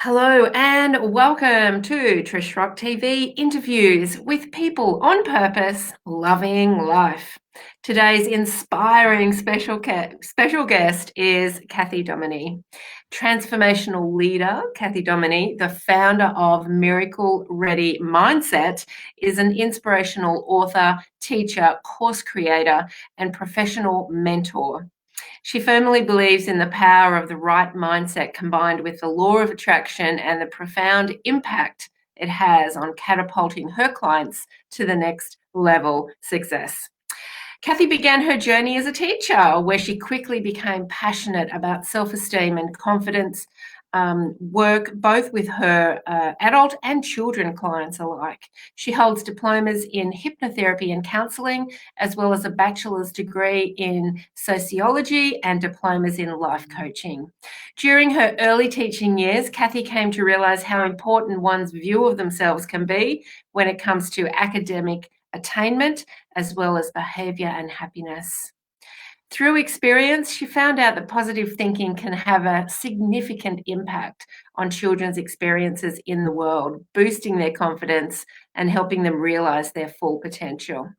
Hello and welcome to Trish Rock TV interviews with people on purpose, loving life. Today's inspiring special guest is Cathy Domoney. Transformational leader Cathy Domoney, the founder of Miracle Ready Mindset, is an inspirational author, teacher, course creator, and professional mentor. She firmly believes in the power of the right mindset combined with the law of attraction and the profound impact it has on catapulting her clients to the next level success. Cathy began her journey as a teacher, where she quickly became passionate about self-esteem and confidence work, both with her adult and children clients alike. She holds diplomas in hypnotherapy and counselling, as well as a bachelor's degree in sociology and diplomas in life coaching. During her early teaching years, Cathy came to realise how important one's view of themselves can be when it comes to academic attainment, as well as behaviour and happiness. Through experience, she found out that positive thinking can have a significant impact on children's experiences in the world, boosting their confidence and helping them realise their full potential.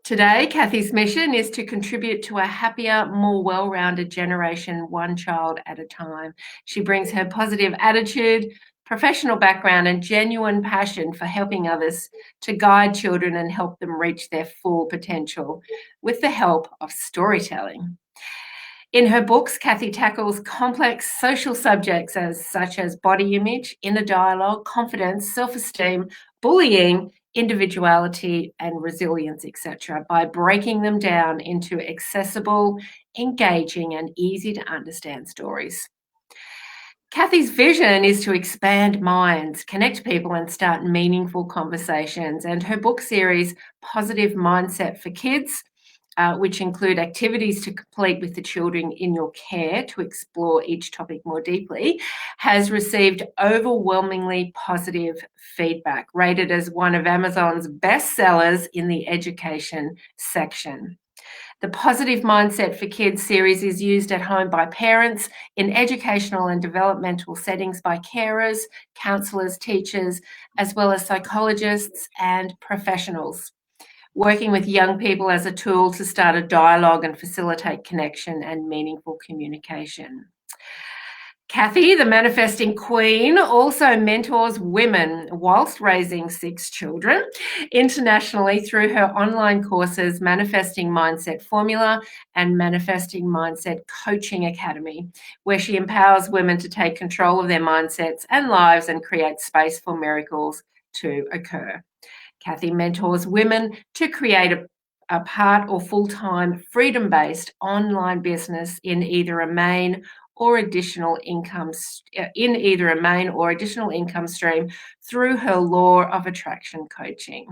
Today, Cathy's mission is to contribute to a happier, more well-rounded generation, one child at a time. She brings her positive attitude, professional background, and genuine passion for helping others to guide children and help them reach their full potential with the help of storytelling. In her books, Cathy tackles complex social subjects such as body image, inner dialogue, confidence, self-esteem, bullying, individuality, and resilience, etc., by breaking them down into accessible, engaging, and easy to understand stories. Cathy's vision is to expand minds, connect people, and start meaningful conversations. And her book series, Positive Mindset for Kids, which include activities to complete with the children in your care to explore each topic more deeply, has received overwhelmingly positive feedback, rated as one of Amazon's best sellers in the education section. The Positive Mindset for Kids series is used at home by parents, in educational and developmental settings by carers, counsellors, teachers, as well as psychologists and professionals, working with young people as a tool to start a dialogue and facilitate connection and meaningful communication. Cathy, the manifesting queen, also mentors women whilst raising 6 children internationally through her online courses, Manifesting Mindset Formula and Manifesting Mindset Coaching Academy, where she empowers women to take control of their mindsets and lives and create space for miracles to occur. Cathy mentors women to create a part or full-time freedom-based online business in either a main or additional income stream through her law of attraction coaching.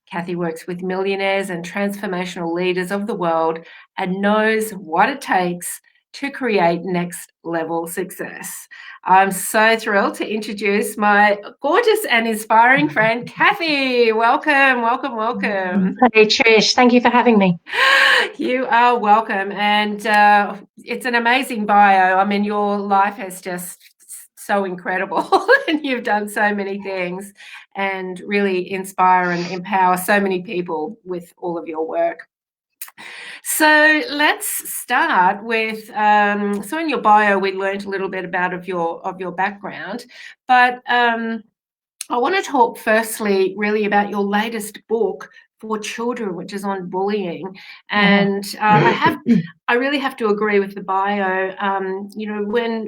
Cathy works with millionaires and transformational leaders of the world and knows what it takes to create next level success. I'm so thrilled to introduce my gorgeous and inspiring friend, Cathy. Welcome, welcome, welcome. Hey, Trish. Thank you for having me. You are welcome. And it's an amazing bio. I mean, your life is just so incredible and you've done so many things and really inspire and empower so many people with all of your work. So let's start with, so in your bio, we learned a little bit about your background, but I want to talk firstly really about your latest book for children, which is on bullying. And I really have to agree with the bio.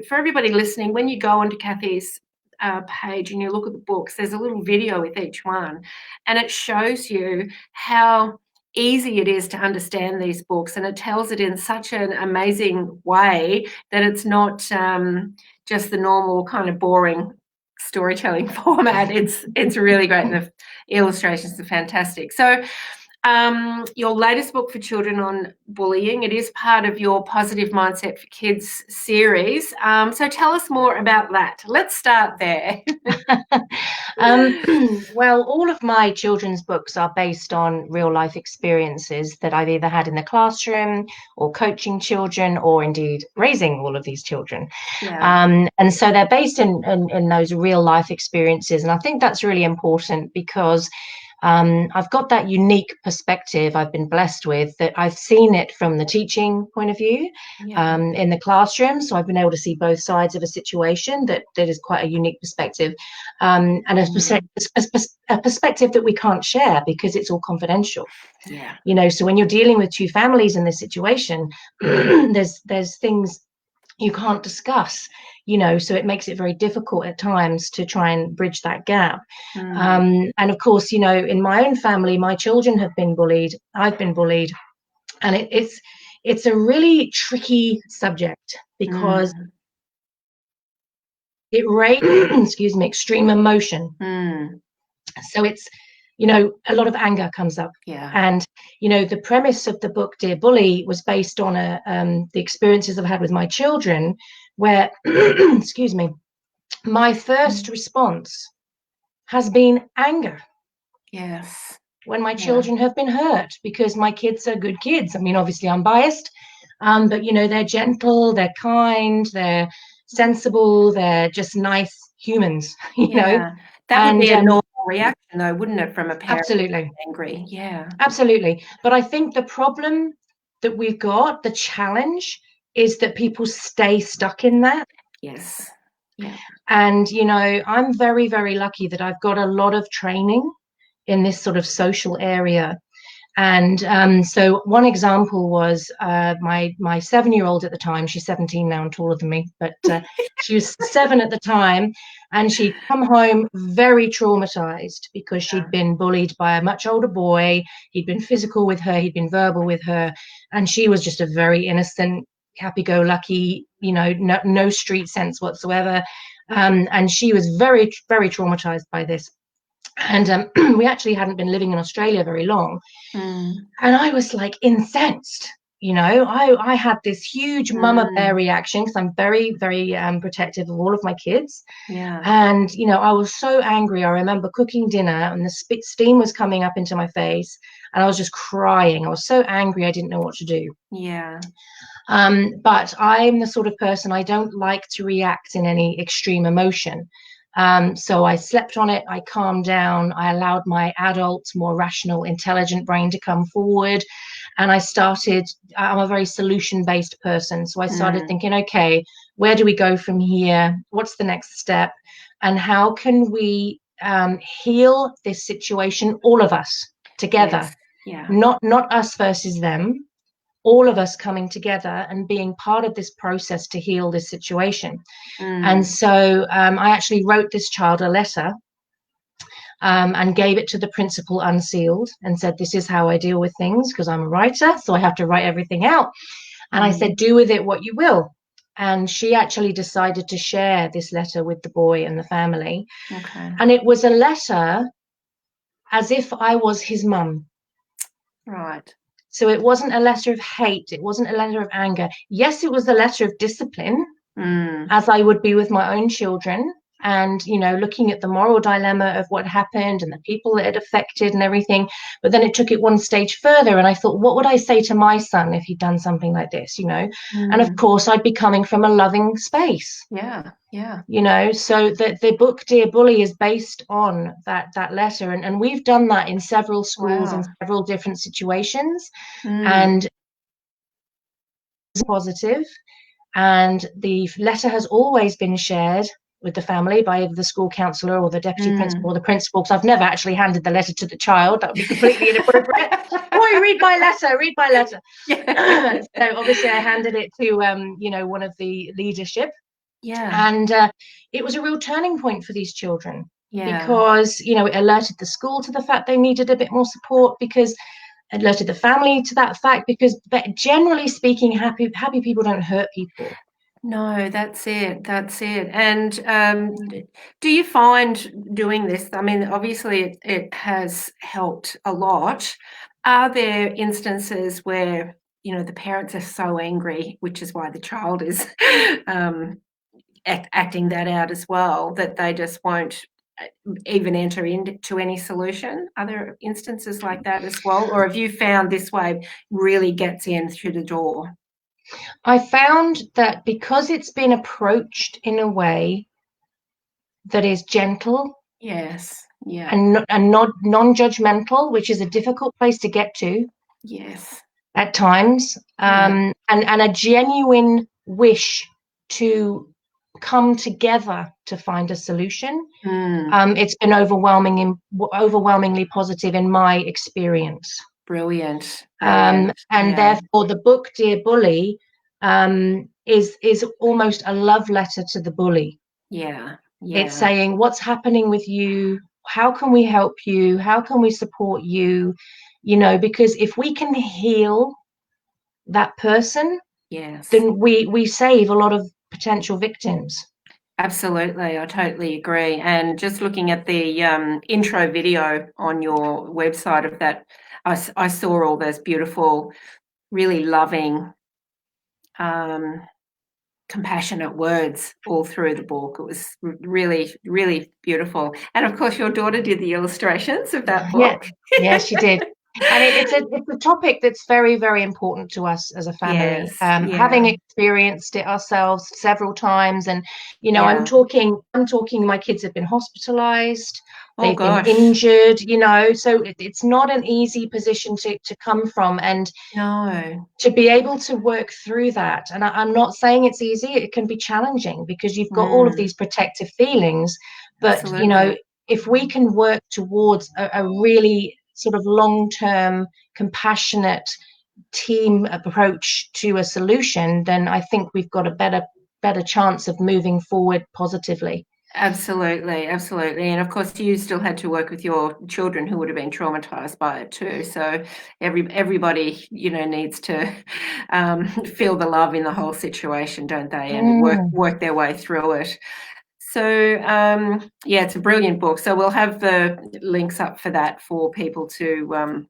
For everybody listening, when you go onto Cathy's page and you look at the books, there's a little video with each one, and it shows you how easy it is to understand these books, and it tells it in such an amazing way that it's not just the normal kind of boring storytelling format. It's really great, and the illustrations are fantastic. So Your latest book for children on bullying. It is part of your Positive Mindset for Kids series. So tell us more about that. Let's start there. Well, all of my children's books are based on real life experiences that I've either had in the classroom or coaching children or indeed raising all of these children. Yeah. And so they're based in those real life experiences. And I think that's really important because I've got that unique perspective I've been blessed with, that I've seen it from the teaching point of view Yeah. in the classroom. So I've been able to see both sides of a situation that is quite a unique perspective, and a perspective that we can't share because it's all confidential. Yeah. So when you're dealing with two families in this situation, there's things you can't discuss, so it makes it very difficult at times to try and bridge that gap. And of course, in my own family, my children have been bullied, I've been bullied, and it's a really tricky subject because it raises excuse me, extreme emotion. So it's, a lot of anger comes up. Yeah. And, the premise of the book, Dear Bully, was based on the experiences I've had with my children where, excuse me, my first response has been anger. Yes. When my children have been hurt, because my kids are good kids. I mean, obviously I'm biased, but, they're gentle, they're kind, they're sensible, they're just nice humans, Yeah. That would And be a normal reaction, though, wouldn't it, from a parent absolutely. angry? Yeah. Absolutely. But I think the problem that we've got, the challenge, is that people stay stuck in that. Yes. Yeah. And, I'm very, very lucky that I've got a lot of training in this sort of social area. And so one example was my 7-year-old at the time. She's 17 now and taller than me, but she was 7 at the time, and she'd come home very traumatized because she'd been bullied by a much older boy. He'd been physical with her, he'd been verbal with her, and she was just a very innocent, happy-go-lucky, no street sense whatsoever. And she was very, very traumatized by this. And we actually hadn't been living in Australia very long. And I was like incensed. I had this huge mama bear reaction because I'm very, very protective of all of my kids. Yeah. And, I was so angry. I remember cooking dinner and the steam was coming up into my face and I was just crying. I was so angry. I didn't know what to do. Yeah. But I'm the sort of person, I don't like to react in any extreme emotion. So I slept on it, I calmed down, I allowed my adult, more rational, intelligent brain to come forward. And I'm a very solution-based person. So I started thinking, okay, where do we go from here? What's the next step? And how can we heal this situation, all of us together? Yes. Yeah. Not us versus them, all of us coming together and being part of this process to heal this situation. And so I actually wrote this child a letter and gave it to the principal unsealed and said, this is how I deal with things, because I'm a writer, so I have to write everything out. And I said, do with it what you will. And she actually decided to share this letter with the boy and the family. Okay. And it was a letter as if I was his mum. Right. So it wasn't a letter of hate. It wasn't a letter of anger. Yes, it was a letter of discipline, as I would be with my own children. And, looking at the moral dilemma of what happened and the people that it affected and everything. But then it took it one stage further. And I thought, what would I say to my son if he'd done something like this, And of course, I'd be coming from a loving space. Yeah. Yeah. So the book Dear Bully is based on that letter. And we've done that in several schools, in several different situations. And it's positive. And the letter has always been shared with the family by either the school counsellor or the deputy principal or the principal, because I've never actually handed the letter to the child. That would be completely inappropriate. Boy, read my letter. Yeah. So obviously I handed it to, one of the leadership. Yeah. And it was a real turning point for these children. Yeah. Because, it alerted the school to the fact they needed a bit more support, because it alerted the family to that fact, because generally speaking, happy people don't hurt people. No, that's it. That's it. And do you find doing this? I mean, obviously it has helped a lot. Are there instances where, the parents are so angry, which is why the child is acting that out as well, that they just won't even enter into any solution? Are there instances like that as well? Or have you found this way really gets in through the door? I found that because it's been approached in a way that is gentle Yes. Yeah. and not non-judgmental, which is a difficult place to get to Yes. at times, Yeah. and a genuine wish to come together to find a solution. Mm, It's been overwhelmingly positive in my experience. brilliant. Brilliant. And Yeah. therefore, the book Dear Bully is almost a love letter to the bully. Yeah. It's Yeah. saying, what's happening with you? How can we help you? How can we support you? Because if we can heal that person, Yes. then we save a lot of potential victims. Absolutely, I totally agree. And just looking at the intro video on your website of that, I saw all those beautiful, really loving, um, compassionate words all through the book. It was really, really beautiful. And of course, your daughter did the illustrations of that Yeah, book. yeah, she did. And it's a topic that's very, very important to us as a family. Yes, Having yeah, experienced it ourselves several times, and I'm yeah. talking. My kids have been hospitalized, Oh they've been gosh, injured. So it's not an easy position to come from, and no, to be able to work through that. And I'm not saying it's easy. It can be challenging because you've got all of mm, these protective feelings, but absolutely. if we can work towards a really sort of long-term, compassionate team approach to a solution, then I think we've got a better chance of moving forward positively. Absolutely, absolutely. And of course, you still had to work with your children who would have been traumatized by it too. So everybody, needs to feel the love in the whole situation, don't they? And Mm. work their way through it. So yeah, it's a brilliant book. So we'll have the links up for that for people to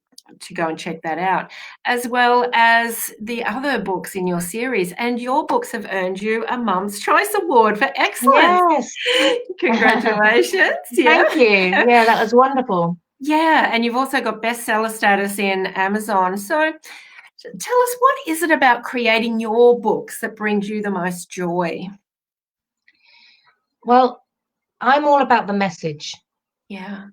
go and check that out, as well as the other books in your series. And your books have earned you a Mum's Choice Award for excellence. Yes. Congratulations! Yeah, Thank you. Yeah, that was wonderful. yeah, and you've also got bestseller status in Amazon. So tell us, what is it about creating your books that brings you the most joy? Well, I'm all about the message. Yeah,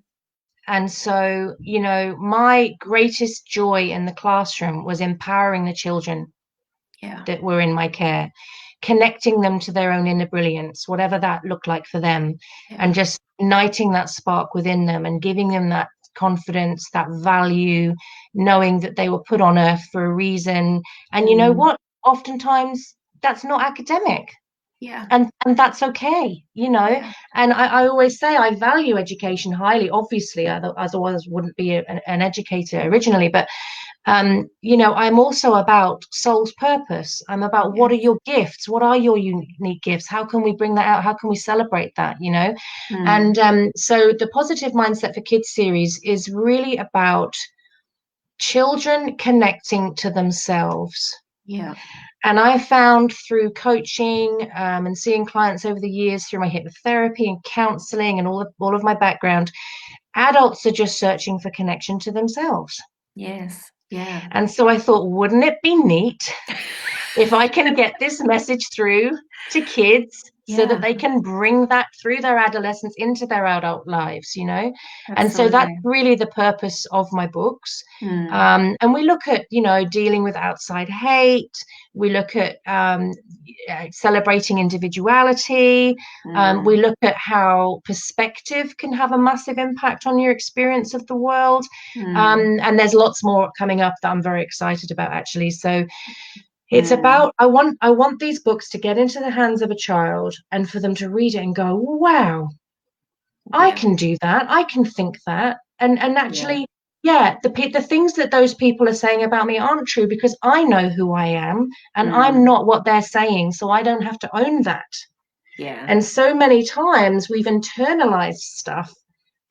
And so, my greatest joy in the classroom was empowering the children yeah, that were in my care, connecting them to their own inner brilliance, whatever that looked like for them, and yeah. just igniting that spark within them and giving them that confidence, that value, knowing that they were put on earth for a reason. And you know Mm, what? Oftentimes that's not academic. yeah, And that's okay. yeah. And I always say I value education highly. Obviously, otherwise wouldn't be an educator originally, but I'm also about soul's purpose. I'm about, what Yes. are your gifts? What are your unique gifts? How can we bring that out? How can we celebrate that? Mm, And so the Positive Mindset for Kids series is really about children connecting to themselves. yeah. And I found through coaching and seeing clients over the years, through my hypnotherapy and counseling and all of my background, adults are just searching for connection to themselves. Yes. Yeah. And so I thought, wouldn't it be neat if I can get this message through to kids so that Yeah. they can bring that through their adolescence into their adult lives? And so that's Absolutely. really the purpose of my books. Mm, And we look at, dealing with outside hate. We look at celebrating individuality. We mm, look at how perspective can have a massive impact on your experience of the world. mm, And there's lots more coming up that I'm very excited about, actually. So it's mm. about, I want these books to get into the hands of a child and for them to read it and go, wow, I Yeah. can do that. I can think that. And Yeah. actually, yeah, the things that those people are saying about me aren't true, because I know who I am and I'm Mm, not what they're saying. So I don't have to own that. yeah. And so many times we've internalized stuff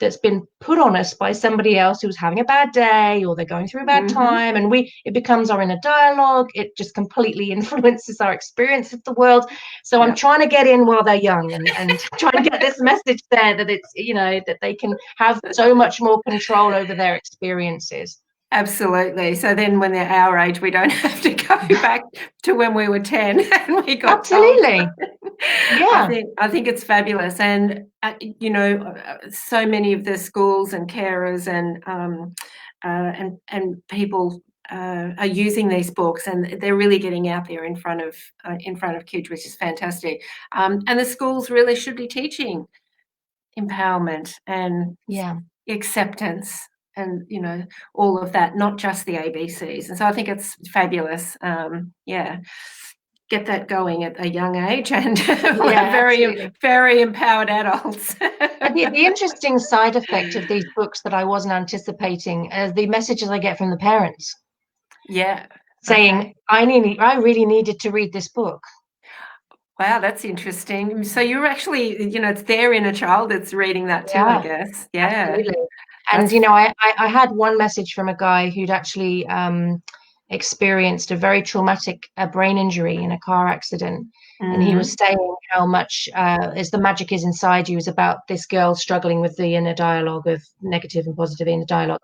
that's been put on us by somebody else who's having a bad day, or they're going through a bad time, and it becomes our inner dialogue. It just completely influences our experience of the world. So I'm trying to get in while they're young, and trying to get this message there that it's, that they can have so much more control over their experiences. Absolutely. So then when they're our age, we don't have to go back to when we were 10 and we got Absolutely. told. Yeah. I think it's fabulous. And, so many of the schools and carers and people are using these books, and they're really getting out there in front of kids, which is fantastic. And the schools really should be teaching empowerment and acceptance and, all of that, not just the ABCs. And so I think it's fabulous. Get that going at a young age, and very, very empowered adults. And the interesting side effect of these books that I wasn't anticipating is the messages I get from the parents. Yeah. Saying, I really needed to read this book. Wow, that's interesting. So you're actually, it's their inner child that's reading that too, I guess. Yeah. Absolutely. And, I had one message from a guy who'd actually experienced a very traumatic brain injury in a car accident. And he was saying how much as the magic is inside you is about this girl struggling with the inner dialogue of negative and positive inner dialogue.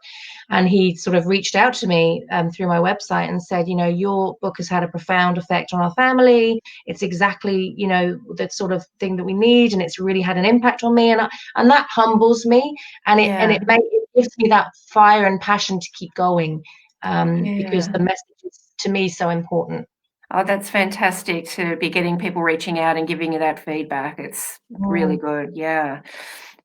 And he sort of reached out to me through my website and said, your book has had a profound effect on our family. It's exactly, the sort of thing that we need. And it's really had an impact on me. And that humbles me. And it gives me that fire and passion to keep going, because the message is, to me, so important. Oh, that's fantastic to be getting people reaching out and giving you that feedback. It's really good. Yeah.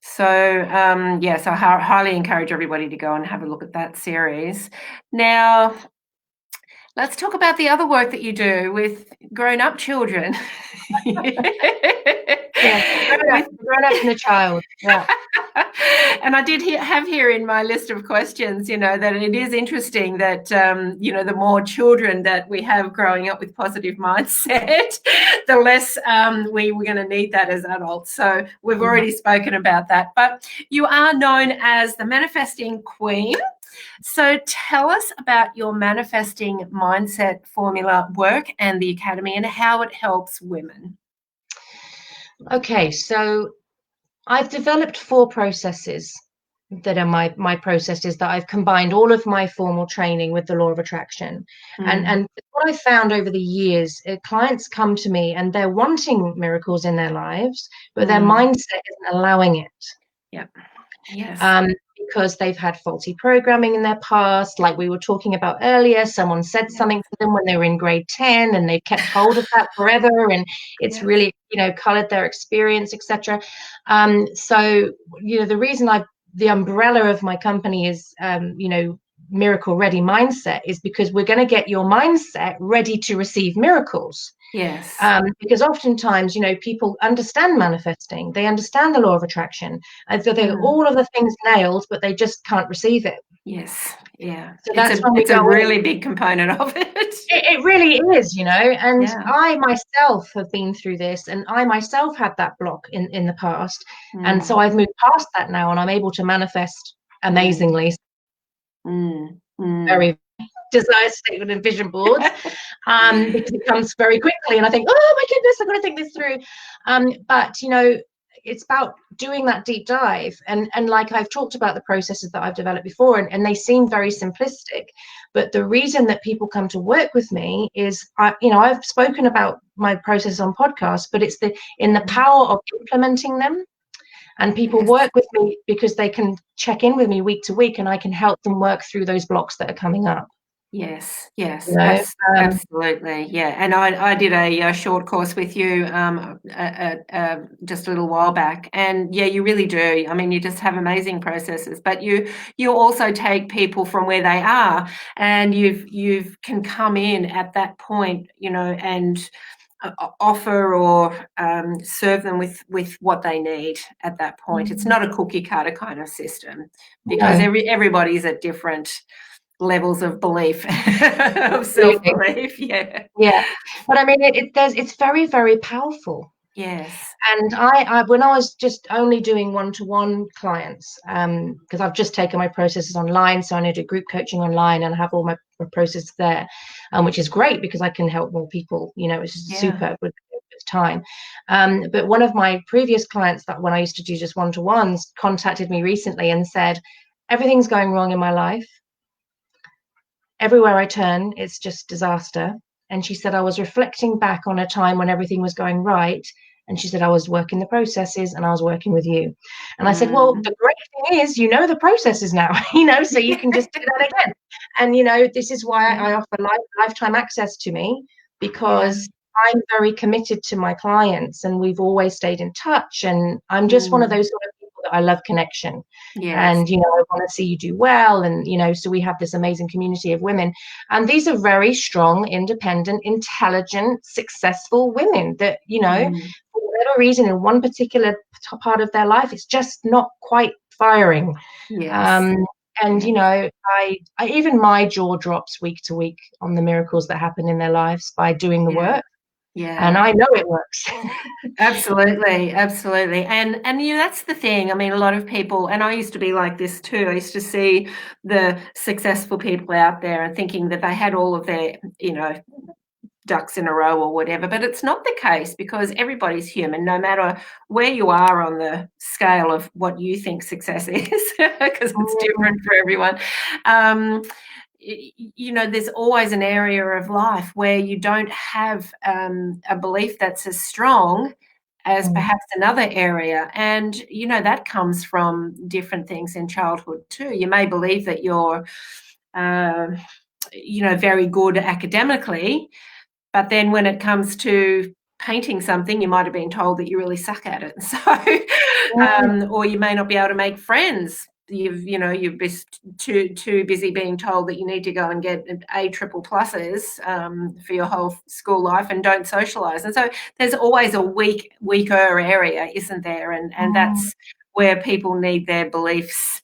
So, so I highly encourage everybody to go and have a look at that series. Now, let's talk about the other work that you do with grown-up children. Grown-up and a child. Yeah. And I did have here in my list of questions, that it is interesting that, the more children that we have growing up with positive mindset, the less we're going to need that as adults. So we've already spoken about that. But you are known as the Manifesting Queen. So tell us about your manifesting mindset formula work and the Academy and how it helps women. Okay, so I've developed 4 processes that are my processes that I've combined all of my formal training with the law of attraction. And what I found over the years, clients come to me and they're wanting miracles in their lives, but their mindset isn't allowing it. Yeah. Yes. Because they've had faulty programming in their past, like we were talking about earlier. Someone said something to them when they were in grade 10 and they've kept hold of that forever, and it's really, colored their experience, etc. So, the reason the umbrella of my company is, Miracle Ready Mindset is because we're going to get your mindset ready to receive miracles. Yes. Because oftentimes, people understand manifesting, they understand the law of attraction, and so they all of the things nailed, but they just can't receive it. Yes. Yeah. So it's a really big component of it. It really is, and I myself have been through this, and I myself had that block in the past. And so I've moved past that now, and I'm able to manifest amazingly. Very desire statement and vision boards, because it comes very quickly, and I think, oh my goodness, I've got to think this through. But it's about doing that deep dive, and like I've talked about the processes that I've developed before, and they seem very simplistic, but the reason that people come to work with me is I've spoken about my process on podcasts, but it's in the power of implementing them. And people work with me because they can check in with me week to week, and I can help them work through those blocks that are coming up. Yes, absolutely. Yeah. And I did a short course with you just a little while back. And you really do. I mean, you just have amazing processes, but you also take people from where they are, and you can come in at that point, and offer or serve them with what they need at that point. It's not a cookie cutter kind of system, because everybody's at different levels of belief, of self-belief. But I mean, it's very, very powerful. Yes. And I when I was just only doing one-to-one clients, because I've just taken my processes online, so I need to do group coaching online and have all my processes there, which is great because I can help more people. It's just Yeah. super with time. But one of my previous clients, that when I used to do just one-to-ones, contacted me recently and said, everything's going wrong in my life. Everywhere I turn, it's just disaster. And she said, I was reflecting back on a time when everything was going right. And she said, I was working the processes and I was working with you. And I said, well, Mm. the great thing is, the processes now, so you can just do that again. And, this is why Yeah. I offer lifetime access to me, Yeah. because I'm very committed to my clients and we've always stayed in touch. And I'm just one of Mm. those sort of people that I love connection. Yes. And, I want to see you do well. And, so we have this amazing community of women. And these are very strong, independent, intelligent, successful women that, Mm. for whatever reason, in one particular part of their life, it's just not quite firing. Yes. Um, and, Yes. I even my jaw drops week to week on the miracles that happen in their lives by doing the Yeah. work. And Yeah. I know it works. Absolutely, absolutely. And that's the thing. I mean, a lot of people, and I used to be like this too. I used to see the successful people out there and thinking that they had all of their, ducks in a row or whatever, but it's not the case, because everybody's human, no matter where you are on the scale of what you think success is, because it's different for everyone. Um, there's always an area of life where you don't have a belief that's as strong as perhaps another area. And, that comes from different things in childhood too. You may believe that you're, very good academically, but then when it comes to painting something, you might have been told that you really suck at it. So, or you may not be able to make friends. You're just too busy being told that you need to go and get A triple pluses for your whole school life and don't socialize. And so there's always a weaker area, isn't there? And that's where people need their beliefs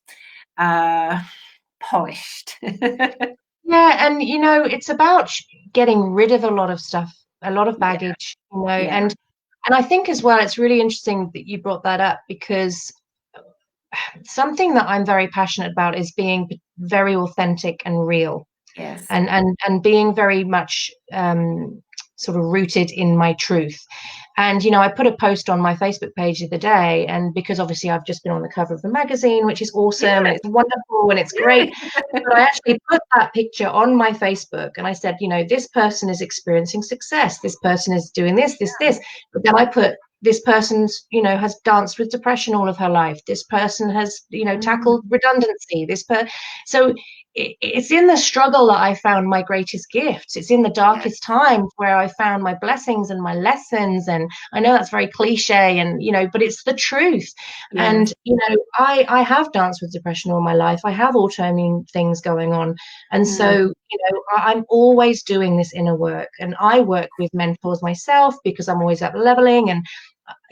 polished. Yeah, and it's about getting rid of a lot of stuff, a lot of Yeah, baggage, yeah, and I think as well, it's really interesting that you brought that up, because something that I'm very passionate about is being very authentic and real, yes, and being very much sort of rooted in my truth. And I put a post on my Facebook page the other day, and because obviously I've just been on the cover of the magazine, which is awesome and yes, it's wonderful and it's great, but I actually put that picture on my Facebook and I said, this person is experiencing success, this person is doing this, but then I put, this person's has danced with depression all of her life, this person has mm, tackled redundancy, so it's in the struggle that I found my greatest gifts. It's in the yes, darkest times where I found my blessings and my lessons. And I know that's very cliche, and but it's the truth. yes, And I have danced with depression all my life. I have autoimmune things going on, and so mm, I'm always doing this inner work. And I work with mentors myself because I'm always up leveling. And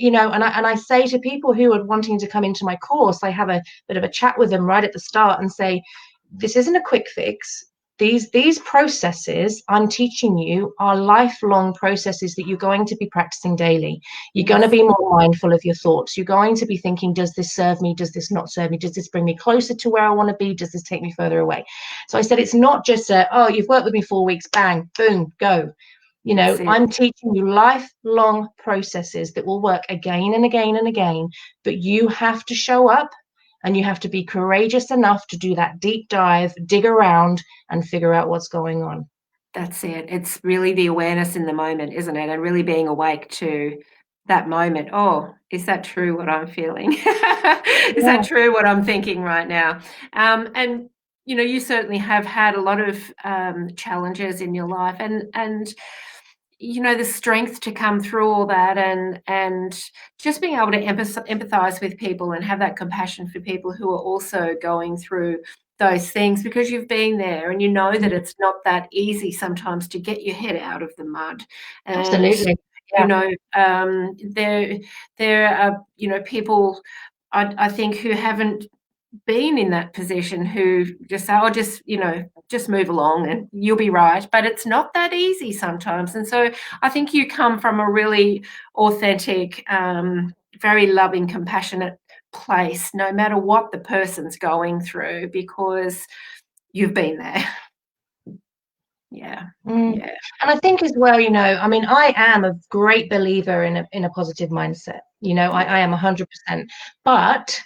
and I say to people who are wanting to come into my course, I have a bit of a chat with them right at the start and say, this isn't a quick fix. These processes I'm teaching you are lifelong processes that you're going to be practicing daily. You're going to yes, be more mindful of your thoughts. You're going to be thinking, does this serve me? Does this not serve me? Does this bring me closer to where I want to be? Does this take me further away? So I said, it's not just oh, you've worked with me 4 weeks, bang, boom, go. that's it. I'm teaching you lifelong processes that will work again and again and again, but you have to show up and you have to be courageous enough to do that deep dive, dig around and figure out what's going on. That's it. It's really the awareness in the moment, isn't it? And really being awake to that moment. Oh, is that true what I'm feeling? Is that Yeah, true what I'm thinking right now? And you certainly have had a lot of challenges in your life, and the strength to come through all that, and just being able to empathize with people and have that compassion for people who are also going through those things, because you've been there and you know that it's not that easy sometimes to get your head out of the mud. And absolutely. you Yeah. know there are people, I think, who haven't been in that position who just say, oh, just move along and you'll be right. But it's not that easy sometimes. And so I think you come from a really authentic, very loving, compassionate place, no matter what the person's going through, because you've been there. Yeah. Yeah. And I think as well, I mean, I am a great believer in a positive mindset. I am 100%, but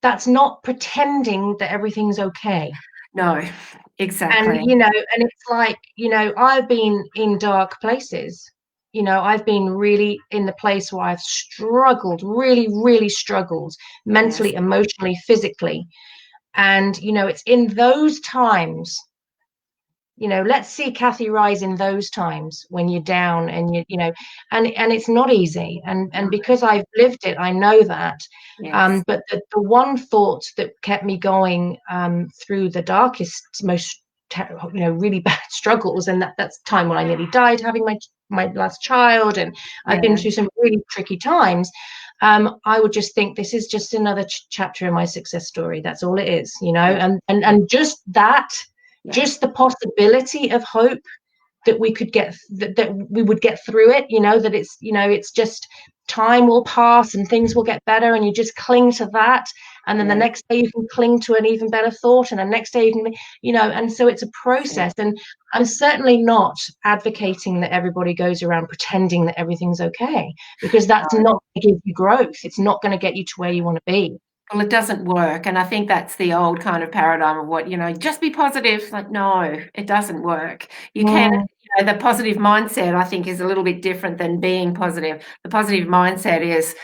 that's not pretending that everything's okay. No, And, exactly. and it's like, I've been in dark places. I've been really in the place where I've struggled, really, really struggled mentally, Yes. emotionally, physically. And, it's in those times, let's see Cathy rise in those times when you're down and and it's not easy. And because I've lived it, I know that. Yes. But the one thought that kept me going through the darkest, most really bad struggles, and that's time when I nearly died having my last child, and I've been Yeah. through some really tricky times. I would just think this is just another chapter in my success story. That's all it is, Yeah. and just that, Yeah. just the possibility of hope that we could get that we would get through it, that it's just time will pass and things will get better, and you just cling to that, and then the Yeah. next day you can cling to an even better thought, and the next day you can, and so it's a process. And I'm certainly not advocating that everybody goes around pretending that everything's okay, because that's not going to give you growth. It's not going to get you to where you want to be. Well, it doesn't work. And I think that's the old kind of paradigm of what, just be positive. Like, no, it doesn't work. You can, the positive mindset, I think, is a little bit different than being positive. The positive mindset is,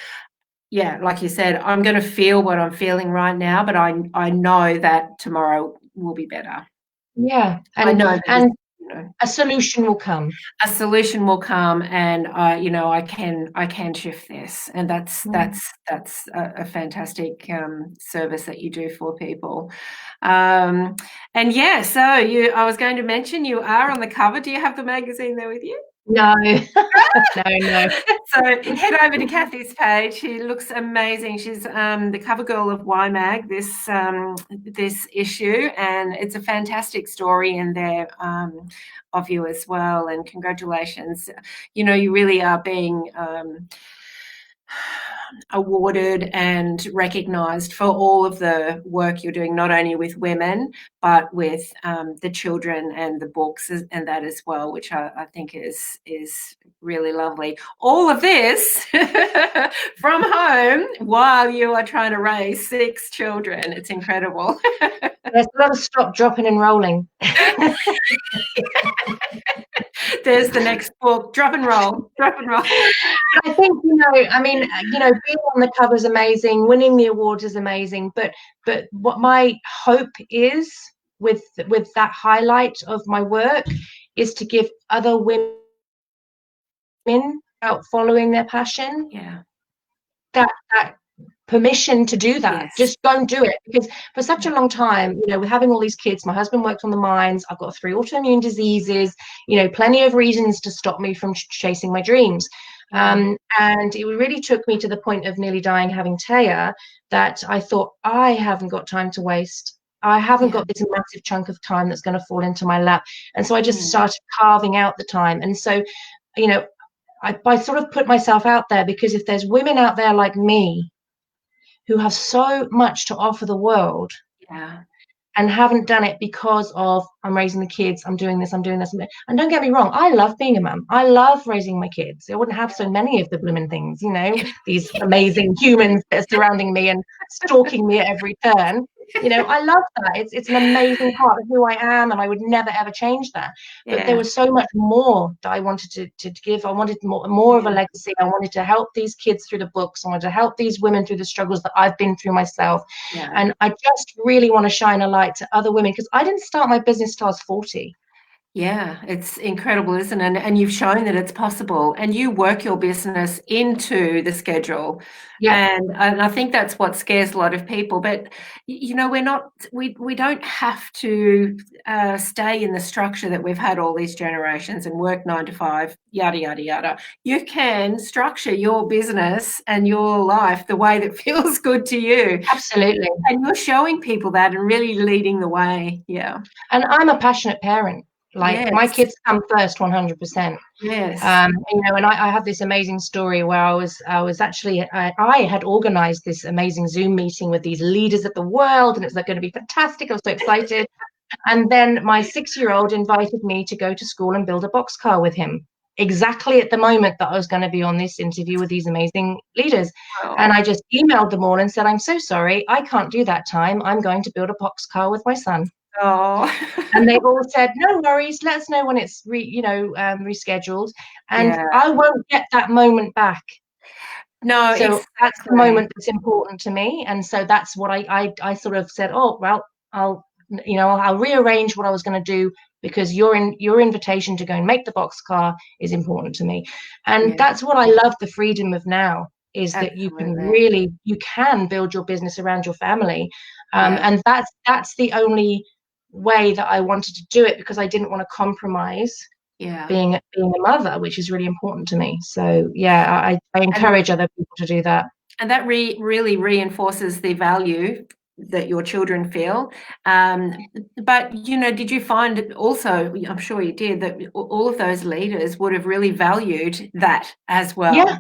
yeah, like you said, I'm going to feel what I'm feeling right now, but I know that tomorrow will be better. Yeah, I know that and a solution will come. a solution will come, and I can shift this, and that's a fantastic service that you do for people. And yeah, so I was going to mention you are on the cover. Do you have the magazine there with you? No. No. So head over to Cathy's page. She looks amazing. She's the cover girl of ymag this issue, and it's a fantastic story in there of you as well. And congratulations. You really are being awarded and recognised for all of the work you're doing, not only with women, but with the children and the books and that as well, which I think is really lovely. All of this from home while you are trying to raise 6 children. It's incredible. There's a lot of stop, dropping, and rolling. There's the next book. Drop and roll. I think, I mean, being on the cover is amazing. Winning the awards is amazing. But what my hope is with that highlight of my work is to give other women out following their passion. Yeah. That permission to do that. Yes. Just go and do it, because for such a long time, we're having all these kids. My husband worked on the mines. I've got 3 autoimmune diseases, plenty of reasons to stop me from chasing my dreams. And it really took me to the point of nearly dying having Taya, that I thought, I haven't got time to waste. I haven't got this massive chunk of time that's going to fall into my lap. And so I just started carving out the time. And so, I sort of put myself out there, because if there's women out there like me who have so much to offer the world, and haven't done it because of, I'm raising the kids, I'm doing this. And don't get me wrong, I love being a mum. I love raising my kids. I wouldn't have so many of the blooming things, these amazing humans that are surrounding me and stalking me at every turn. I love that. It's an amazing part of who I am, and I would never ever change that. But there was so much more that I wanted to give. I wanted more of a legacy. I wanted to help these kids through the books. I wanted to help these women through the struggles that I've been through myself. And I just really want to shine a light to other women, because I didn't start my business till I was 40. Yeah, it's incredible, isn't it? And you've shown that it's possible, and you work your business into the schedule. Yeah, And I think that's what scares a lot of people. But we don't have to stay in the structure that we've had all these generations and work 9 to 5, yada yada yada. You can structure your business and your life the way that feels good to you, absolutely. and you're showing people that and really leading the way. Yeah. And I'm a passionate parent. Like my Yes. kids come first, 100%. Yes. And I have this amazing story where I had organized this amazing Zoom meeting with these leaders of the world, and it's like going to be fantastic. I was so excited. And then my 6-year-old invited me to go to school and build a boxcar with him, exactly at the moment that I was going to be on this interview with these amazing leaders. And Wow. I just emailed them all and said, I'm so sorry, I can't do that time. I'm going to build a boxcar with my son. Oh. And they've all said, no worries, let us know when it's rescheduled. And Yeah. I won't get that moment back. No, So that's the exactly. moment that's important to me. And so that's what I sort of said, oh, well, I'll rearrange what I was going to do because your invitation to go and make the boxcar is important to me. And Yeah, that's what I love the freedom of now, is that absolutely. you can build your business around your family. Yeah, And that's the only way that I wanted to do it, because I didn't want to compromise yeah. being a mother, which is really important to me. So yeah, I And encourage other people to do that. that really reinforces the value that your children feel. But, did you find also, I'm sure you did, that all of those leaders would have really valued that as Yeah, well?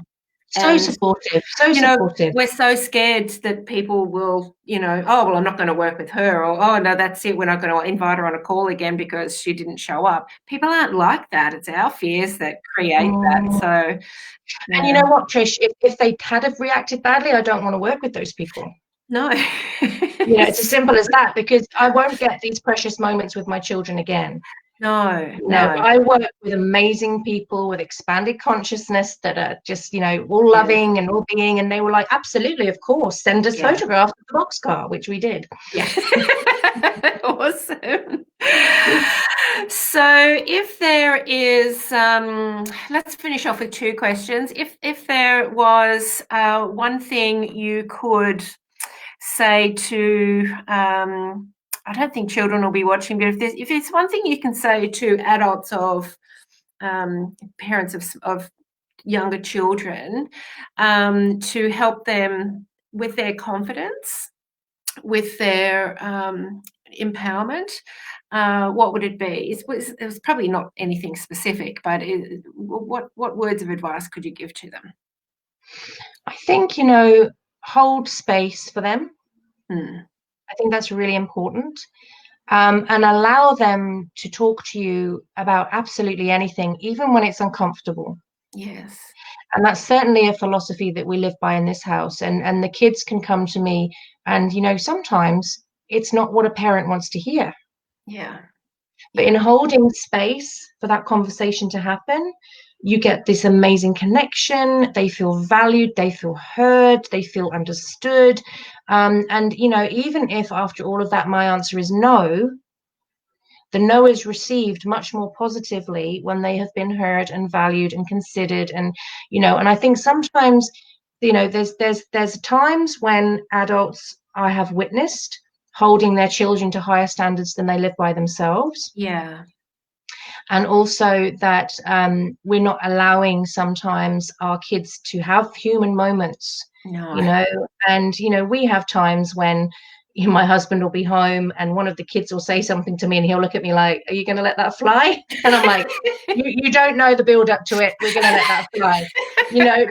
so And supportive, so supportive. we're so scared that people will, oh, well, I'm not going to work with her, or, oh, no, that's it. We're not going to invite her on a call again because she didn't show up. People aren't like that. It's our fears that create that. Mm. So, And you yeah, know what, Trish? If they had have reacted badly, I don't want to work with those people. no. It's as simple as that, because I won't get these precious moments with my children again. No, no. I work with amazing people with expanded consciousness that are just, all Yes, loving and all being. And they were like, absolutely, of course, send us yeah, photographs of the boxcar, which we did. yeah. Awesome. So if there is, let's finish off with 2 questions. If there was one thing you could say to, I don't think children will be watching, but if it's one thing you can say to adults of parents of younger children, to help them with their confidence, with their empowerment, what would it be? It was probably not anything specific, but what words of advice could you give to them? I think, hold space for them. Hmm. I think that's really important. And allow them to talk to you about absolutely anything, even when it's uncomfortable. Yes. And that's certainly a philosophy that we live by in this house. And the kids can come to me, and sometimes it's not what a parent wants to hear. Yeah. But in Yeah. holding space for that conversation to happen, you get this amazing connection. They feel valued, they feel heard, they feel understood. And even if after all of that my answer is no, the no is received much more positively when they have been heard and valued and considered. And I think sometimes, there's times when adults I have witnessed holding their children to higher standards than they live by themselves. Yeah. And also that we're not allowing sometimes our kids to have human moments, No. you know and we have times when my husband will be home and one of the kids will say something to me, and he'll look at me like, are you going to let that fly? And I'm like, you don't know the build up to it, we're going to let that fly.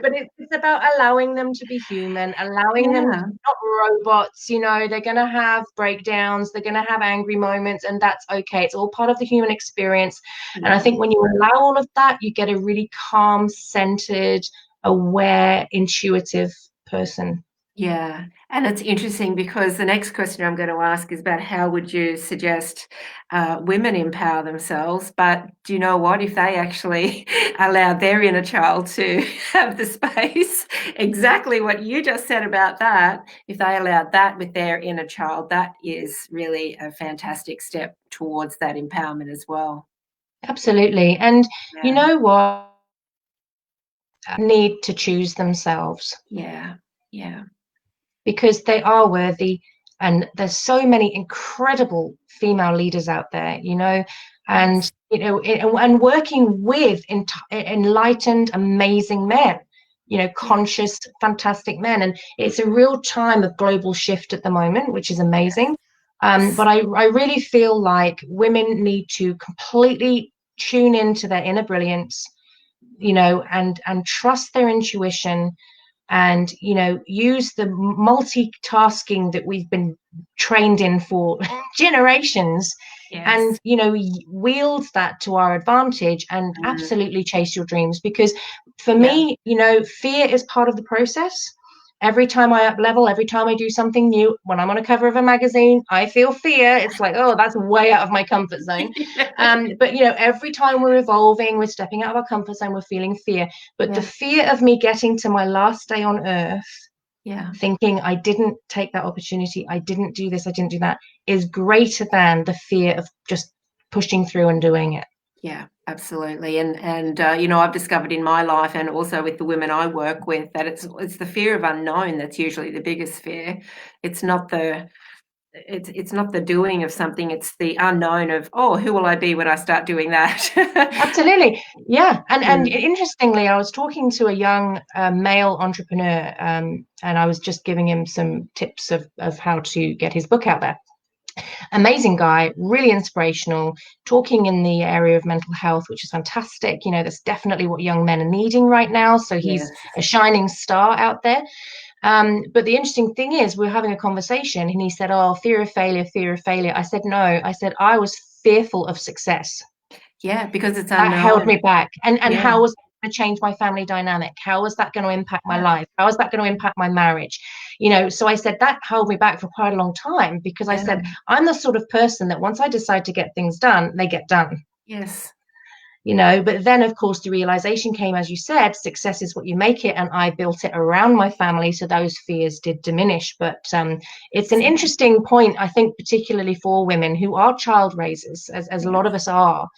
But it's about allowing them to be human, allowing them, Yeah. not robots. They're going to have breakdowns, they're going to have angry moments, and that's okay. It's all part of the human experience. And I Yeah. think when you allow all of that, you get a really calm, centered, aware, intuitive person. Yeah. And it's interesting because the next question I'm going to ask is about how would you suggest women empower themselves? But do you know what? If they actually allow their inner child to have the space, exactly what you just said about that, if they allowed that with their inner child, that is really a fantastic step towards that empowerment as well. Absolutely. And you Yeah. know what? Need to choose themselves Yeah. Yeah. because they are worthy. And there's so many incredible female leaders out there, and Yes. and working with enlightened, amazing men, Yeah. conscious, fantastic men. And it's a real time of global shift at the moment, which is amazing. Yes. But I really feel like women need to completely tune into their inner brilliance, and trust their intuition, and use the multitasking that we've been trained in for generations, and Yes. wield that to our advantage, and Mm. absolutely chase your dreams. Because for Yeah. me, fear is part of the process. Every time I up level, every time I do something new, when I'm on a cover of a magazine, I feel fear. It's like, oh, that's way out of my comfort zone. But every time we're evolving, we're stepping out of our comfort zone, we're feeling fear. But the Yeah. fear of me getting to my last day on earth, Yeah. thinking I didn't take that opportunity, I didn't do this, I didn't do that, is greater than the fear of just pushing through and doing it. Yeah, absolutely. And I've discovered in my life and also with the women I work with that it's the fear of unknown that's usually the biggest fear. It's not the it's not the doing of something, it's the unknown of, oh, who will I be when I start doing that? Absolutely. Yeah. And Mm, interestingly, I was talking to a young male entrepreneur, and I was just giving him some tips of how to get his book out there. Amazing guy, really inspirational, talking in the area of mental health, which is fantastic. That's definitely what young men are needing right now. So he's yes. a shining star out there. But the interesting thing is, we're having a conversation, and he said, "Oh, fear of failure, fear of failure." I said, "No." I said, "I was fearful of success. Yeah, because it's That held me unknown. back." And Yeah, how was that going to change my family dynamic? How was that going to impact my yeah, life? How was that going to impact my marriage? So I said that held me back for quite a long time, because I yeah. said, I'm the sort of person that once I decide to get things done, they get done. Yes. But then, of course, the realization came, as you said, success is what you make it, and I built it around my family, so those fears did diminish. But it's an Excellent. interesting point, I think, particularly for women who are child raisers, as a lot Yes. of us are.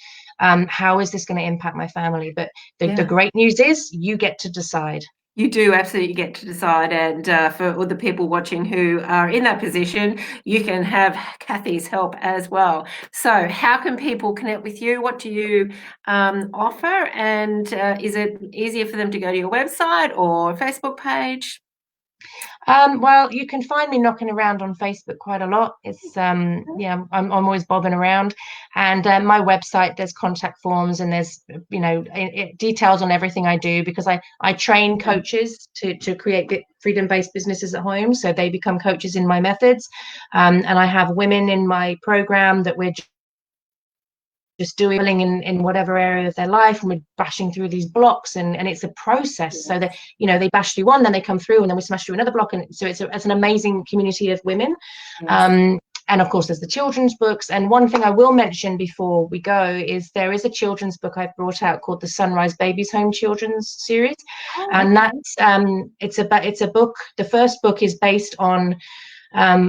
How is this going to impact my family? But the Yeah. great news is, you get to decide. You do absolutely get to decide, and for all the people watching who are in that position, you can have Cathy's help as well. So, how can people connect with you? What do you offer? And is it easier for them to go to your website or Facebook page? Well, you can find me knocking around on Facebook quite a lot. It's yeah, I'm always bobbing around, and my website, there's contact forms, and there's details on everything I do, because I train coaches to create freedom-based businesses at home, so they become coaches in my methods, and I have women in my program that we're just doing in whatever area of their life, and we're bashing through these blocks, and it's a process, so that they bash through one, then they come through, and then we smash through another block, and so it's an amazing community of women. Yes. um, and of course, there's the children's books. And one thing I will mention before we go is, there is a children's book I've brought out called the Sunrise Babies Home Children's Series, Oh, and okay. that's it's a book. The first book is based on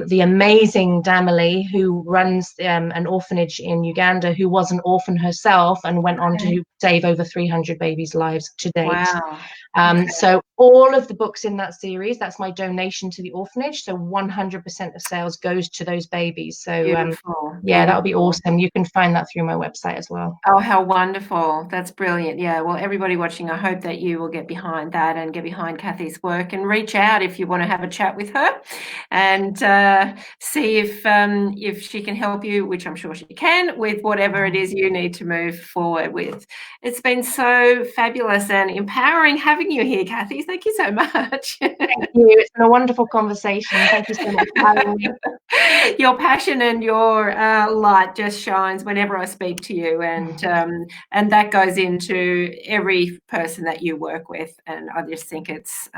the amazing Damali, who runs an orphanage in Uganda, who was an orphan herself and went on Okay. to save over 300 babies' lives to date. Wow. Okay. So all of the books in that series, that's my donation to the orphanage. So 100% of sales goes to those babies. So Beautiful. yeah, that would be Beautiful. awesome. You can find that through my website as well. Oh, how wonderful. That's brilliant. Yeah. Well, everybody watching, I hope that you will get behind that and get behind Cathy's work and reach out if you want to have a chat with her and see if she can help you, which I'm sure she can, with whatever it is you need to move forward with. It's been so fabulous and empowering having you here, Cathy. Thank you so much. Thank you. It's been a wonderful conversation. Thank you so much for having me. Your passion and your light just shines whenever I speak to you, and that goes into every person that you work with. And I just think it's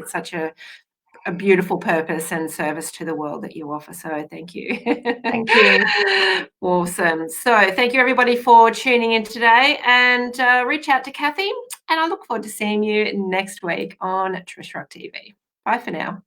such a beautiful purpose and service to the world that you offer. So thank you. Thank you. Awesome. So thank you everybody for tuning in today, and reach out to Cathy, and I look forward to seeing you next week on Trish Rock TV. Bye for now.